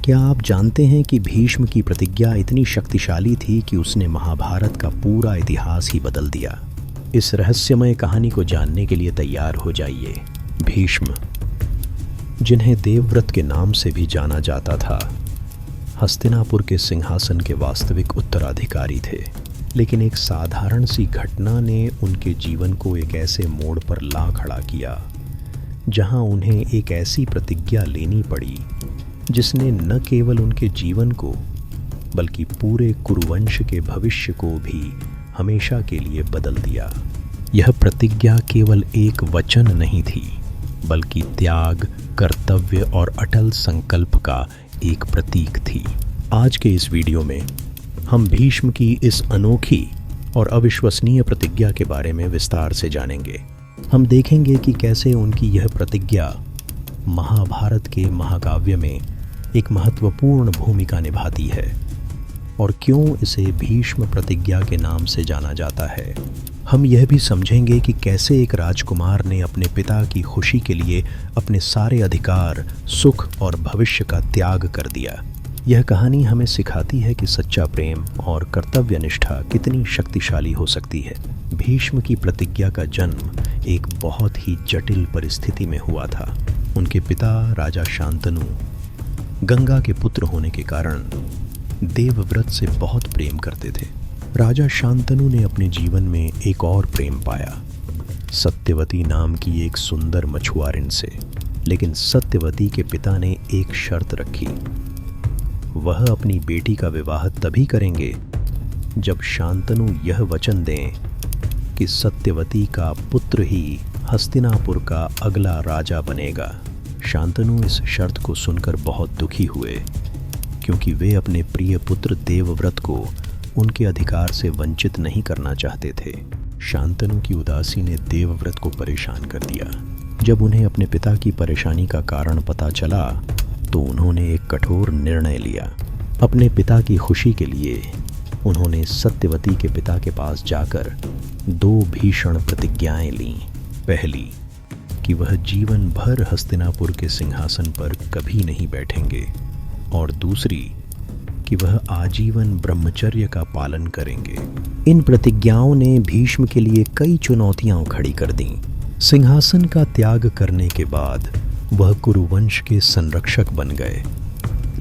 क्या आप जानते हैं कि भीष्म की प्रतिज्ञा इतनी शक्तिशाली थी कि उसने महाभारत का पूरा इतिहास ही बदल दिया। इस रहस्यमय कहानी को जानने के लिए तैयार हो जाइए। भीष्म, जिन्हें देवव्रत के नाम से भी जाना जाता था, हस्तिनापुर के सिंहासन के वास्तविक उत्तराधिकारी थे। लेकिन एक साधारण सी घटना ने उनके जीवन को एक ऐसे मोड़ पर ला खड़ा किया जहां उन्हें एक ऐसी प्रतिज्ञा लेनी पड़ी जिसने न केवल उनके जीवन को बल्कि पूरे कुरुवंश के भविष्य को भी हमेशा के लिए बदल दिया। यह प्रतिज्ञा केवल एक वचन नहीं थी, बल्कि त्याग, कर्तव्य और अटल संकल्प का एक प्रतीक थी। आज के इस वीडियो में हम भीष्म की इस अनोखी और अविश्वसनीय प्रतिज्ञा के बारे में विस्तार से जानेंगे। हम देखेंगे कि कैसे उनकी यह प्रतिज्ञा महाभारत के महाकाव्य में एक महत्वपूर्ण भूमिका निभाती है और क्यों इसे भीष्म प्रतिज्ञा के नाम से जाना जाता है। हम यह भी समझेंगे कि कैसे एक राजकुमार ने अपने पिता की खुशी के लिए अपने सारे अधिकार, सुख और भविष्य का त्याग कर दिया। यह कहानी हमें सिखाती है कि सच्चा प्रेम और कर्तव्य निष्ठा कितनी शक्तिशाली हो सकती है। भीष्म की प्रतिज्ञा का जन्म एक बहुत ही जटिल परिस्थिति में हुआ था। उनके पिता राजा शांतनु गंगा के पुत्र होने के कारण देवव्रत से बहुत प्रेम करते थे। राजा शांतनु ने अपने जीवन में एक और प्रेम पाया, सत्यवती नाम की एक सुंदर मछुआरिन से। लेकिन सत्यवती के पिता ने एक शर्त रखी। वह अपनी बेटी का विवाह तभी करेंगे जब शांतनु यह वचन दें कि सत्यवती का पुत्र ही हस्तिनापुर का अगला राजा बनेगा। शांतनु इस शर्त को सुनकर बहुत दुखी हुए, क्योंकि वे अपने प्रिय पुत्र देवव्रत को उनके अधिकार से वंचित नहीं करना चाहते थे। शांतनु की उदासी ने देवव्रत को परेशान कर दिया। जब उन्हें अपने पिता की परेशानी का कारण पता चला तो उन्होंने एक कठोर निर्णय लिया। अपने पिता की खुशी के लिए उन्होंने सत्यवती के पिता के पास जाकर दो भीषण प्रतिज्ञाएं लीं। पहली, कि वह जीवन भर हस्तिनापुर के सिंहासन पर कभी नहीं बैठेंगे, और दूसरी कि वह आजीवन ब्रह्मचर्य का पालन करेंगे। इन प्रतिज्ञाओं ने भीष्म के लिए कई चुनौतियां खड़ी कर दीं। सिंहासन का त्याग करने के बाद वह कुरुवंश के संरक्षक बन गए,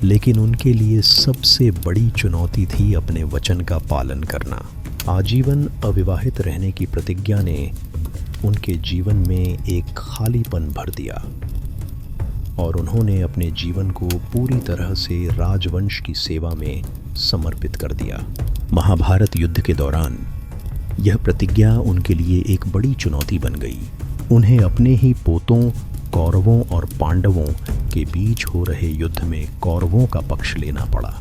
लेकिन उनके लिए सबसे बड़ी चुनौती थी अपने वचन का पालन करना। आजीवन अविवाहित रहने की प्रतिज्ञा ने उनके जीवन में एक खालीपन भर दिया और उन्होंने अपने जीवन को पूरी तरह से राजवंश की सेवा में समर्पित कर दिया। महाभारत युद्ध के दौरान यह प्रतिज्ञा उनके लिए एक बड़ी चुनौती बन गई। उन्हें अपने ही पोतों, कौरवों और पांडवों के बीच हो रहे युद्ध में कौरवों का पक्ष लेना पड़ा,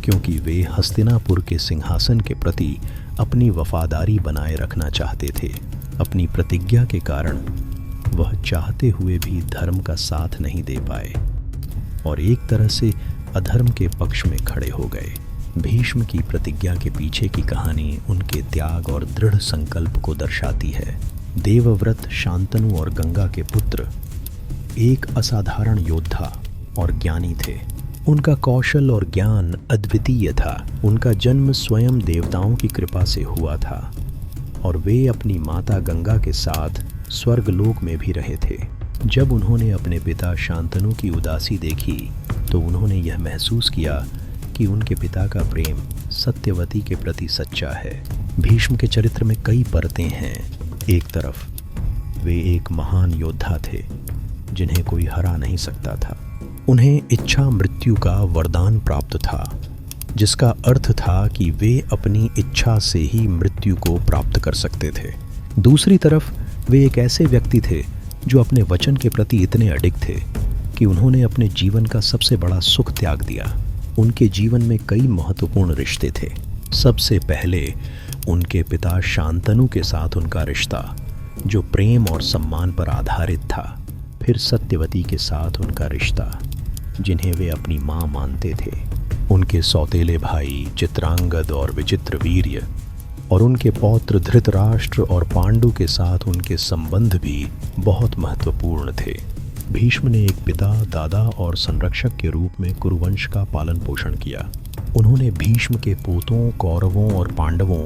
क्योंकि वे हस्तिनापुर के सिंहासन के प्रति अपनी वफादारी बनाए रखना चाहते थे। अपनी प्रतिज्ञा के कारण वह चाहते हुए भी धर्म का साथ नहीं दे पाए और एक तरह से अधर्म के पक्ष में खड़े हो गए। भीष्म की प्रतिज्ञा के पीछे की कहानी उनके त्याग और दृढ़ संकल्प को दर्शाती है। देवव्रत, शांतनु और गंगा के पुत्र एक असाधारण योद्धा और ज्ञानी थे। उनका कौशल और ज्ञान अद्वितीय था। उनका जन्म स्वयं देवताओं की कृपा से हुआ था और वे अपनी माता गंगा के साथ स्वर्गलोक में भी रहे थे। जब उन्होंने अपने पिता शांतनु की उदासी देखी तो उन्होंने यह महसूस किया कि उनके पिता का प्रेम सत्यवती के प्रति सच्चा है। भीष्म के चरित्र में कई परतें हैं। एक तरफ वे एक महान योद्धा थे जिन्हें कोई हरा नहीं सकता था। उन्हें इच्छा मृत्यु का वरदान प्राप्त था, जिसका अर्थ था कि वे अपनी इच्छा से ही मृत्यु को प्राप्त कर सकते थे। दूसरी तरफ वे एक ऐसे व्यक्ति थे जो अपने वचन के प्रति इतने अडिग थे कि उन्होंने अपने जीवन का सबसे बड़ा सुख त्याग दिया। उनके जीवन में कई महत्वपूर्ण रिश्ते थे। सबसे पहले उनके पिता शांतनु के साथ उनका रिश्ता, जो प्रेम और सम्मान पर आधारित था। फिर सत्यवती के साथ उनका रिश्ता, जिन्हें वे अपनी माँ मानते थे। उनके सौतेले भाई चित्रांगद और विचित्रवीर्य और उनके पौत्र धृतराष्ट्र और पांडु के साथ उनके संबंध भी बहुत महत्वपूर्ण थे। भीष्म ने एक पिता, दादा और संरक्षक के रूप में कुरुवंश का पालन पोषण किया। उन्होंने भीष्म के पोतों, कौरवों और पांडवों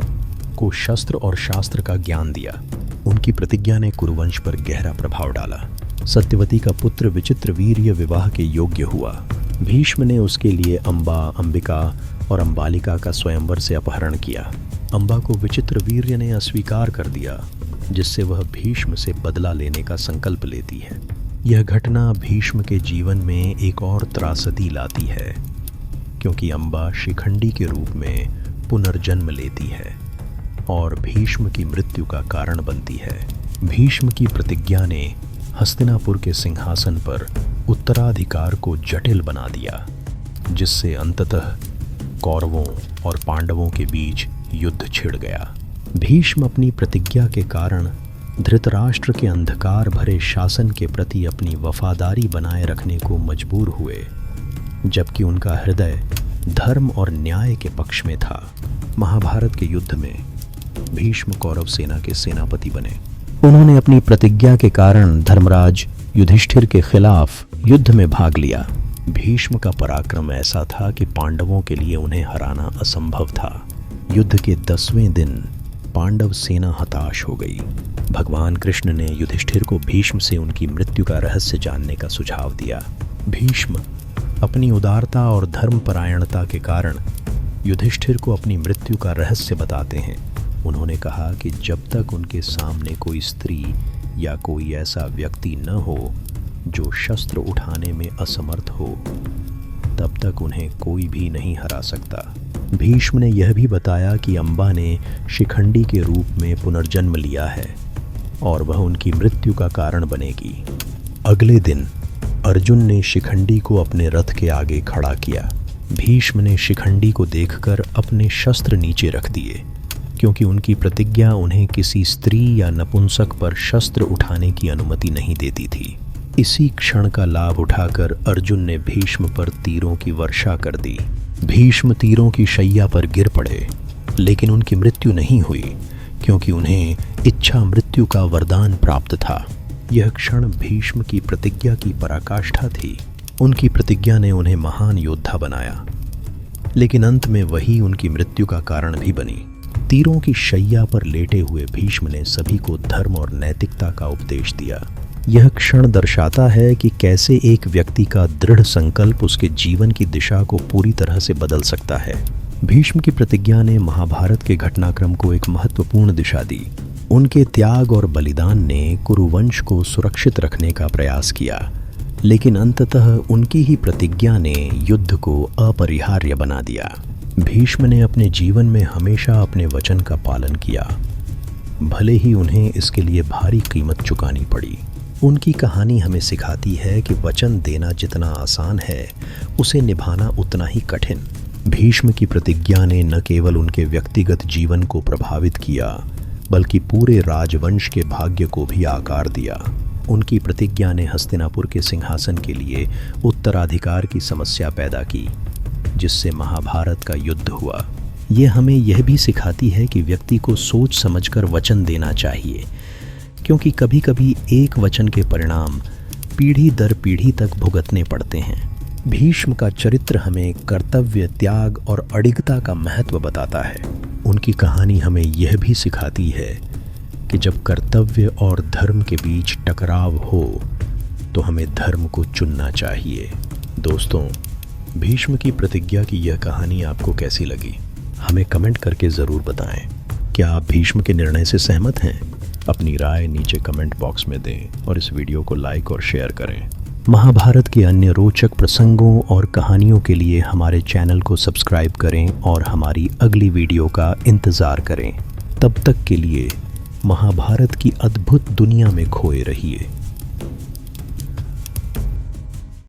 को शस्त्र और शास्त्र का ज्ञान दिया। उनकी प्रतिज्ञा ने कुरुवंश पर गहरा प्रभाव डाला। सत्यवती का पुत्र विचित्रवीर्य विवाह के योग्य हुआ। भीष्म ने उसके लिए अंबा, अंबिका और अंबालिका का स्वयंवर से अपहरण किया। अंबा को विचित्रवीर्य ने अस्वीकार कर दिया, जिससे वह भीष्म से बदला लेने का संकल्प लेती है। यह घटना भीष्म के जीवन में एक और त्रासदी लाती है, क्योंकि अंबा शिखंडी के रूप में पुनर्जन्म लेती है और भीष्म की मृत्यु का कारण बनती है। भीष्म की प्रतिज्ञा ने हस्तिनापुर के सिंहासन पर उत्तराधिकार को जटिल बना दिया, जिससे अंततः कौरवों और पांडवों के बीच युद्ध छिड़ गया। भीष्म अपनी प्रतिज्ञा के कारण धृतराष्ट्र के अंधकार भरे शासन के प्रति अपनी वफादारी बनाए रखने को मजबूर हुए, जबकि उनका हृदय धर्म और न्याय के पक्ष में था। महाभारत के युद्ध में भीष्म कौरव सेना के सेनापति बने। उन्होंने अपनी प्रतिज्ञा के कारण धर्मराज युधिष्ठिर के खिलाफ युद्ध में भाग लिया। भीष्म का पराक्रम ऐसा था कि पांडवों के लिए उन्हें हराना असंभव था। युद्ध के 10वें दिन पांडव सेना हताश हो गई। भगवान कृष्ण ने युधिष्ठिर को भीष्म से उनकी मृत्यु का रहस्य जानने का सुझाव दिया। भीष्म अपनी उदारता और धर्मपरायणता के कारण युधिष्ठिर को अपनी मृत्यु का रहस्य बताते हैं। उन्होंने कहा कि जब तक उनके सामने कोई स्त्री या कोई ऐसा व्यक्ति न हो जो शस्त्र उठाने में असमर्थ हो, तब तक उन्हें कोई भी नहीं हरा सकता। भीष्म ने यह भी बताया कि अंबा ने शिखंडी के रूप में पुनर्जन्म लिया है और वह उनकी मृत्यु का कारण बनेगी। अगले दिन अर्जुन ने शिखंडी को अपने रथ के आगे खड़ा किया। भीष्म ने शिखंडी को देखकर अपने शस्त्र नीचे रख दिए, क्योंकि उनकी प्रतिज्ञा उन्हें किसी स्त्री या नपुंसक पर शस्त्र उठाने की अनुमति नहीं देती थी। इसी क्षण का लाभ उठाकर अर्जुन ने भीष्म पर तीरों की वर्षा कर दी। भीष्म तीरों की शैया पर गिर पड़े, लेकिन उनकी मृत्यु नहीं हुई, क्योंकि उन्हें इच्छा मृत्यु का वरदान प्राप्त था। यह क्षण भीष्म की प्रतिज्ञा की पराकाष्ठा थी। उनकी प्रतिज्ञा ने उन्हें महान योद्धा बनाया, लेकिन अंत में वही उनकी मृत्यु का कारण भी बनी। तीरों की शैया पर लेटे हुए भीष्म ने सभी को धर्म और नैतिकता का उपदेश दिया। यह क्षण दर्शाता है कि कैसे एक व्यक्ति का दृढ़ संकल्प उसके जीवन की दिशा को पूरी तरह से बदल सकता है। भीष्म की प्रतिज्ञा ने महाभारत के घटनाक्रम को एक महत्वपूर्ण दिशा दी। उनके त्याग और बलिदान ने कुरुवंश को सुरक्षित रखने का प्रयास किया, लेकिन अंततः उनकी ही प्रतिज्ञा ने युद्ध को अपरिहार्य बना दिया। भीष्म ने अपने जीवन में हमेशा अपने वचन का पालन किया, भले ही उन्हें इसके लिए भारी कीमत चुकानी पड़ी। उनकी कहानी हमें सिखाती है कि वचन देना जितना आसान है, उसे निभाना उतना ही कठिन। भीष्म की प्रतिज्ञा ने न केवल उनके व्यक्तिगत जीवन को प्रभावित किया, बल्कि पूरे राजवंश के भाग्य को भी आकार दिया। उनकी प्रतिज्ञा ने हस्तिनापुर के सिंहासन के लिए उत्तराधिकार की समस्या पैदा की, जिससे महाभारत का युद्ध हुआ। यह हमें यह भी सिखाती है कि व्यक्ति को सोच समझकर वचन देना चाहिए, क्योंकि कभी कभी एक वचन के परिणाम पीढ़ी दर पीढ़ी तक भुगतने पड़ते हैं। भीष्म का चरित्र हमें कर्तव्य, त्याग और अडिगता का महत्व बताता है। उनकी कहानी हमें यह भी सिखाती है कि जब कर्तव्य और धर्म के बीच टकराव हो तो हमें धर्म को चुनना चाहिए। दोस्तों, भीष्म की प्रतिज्ञा की यह कहानी आपको कैसी लगी? हमें कमेंट करके ज़रूर बताएं। क्या आप भीष्म के निर्णय से सहमत हैं? अपनी राय नीचे कमेंट बॉक्स में दें और इस वीडियो को लाइक और शेयर करें। महाभारत के अन्य रोचक प्रसंगों और कहानियों के लिए हमारे चैनल को सब्सक्राइब करें और हमारी अगली वीडियो का इंतज़ार करें। तब तक के लिए महाभारत की अद्भुत दुनिया में खोए रहिए।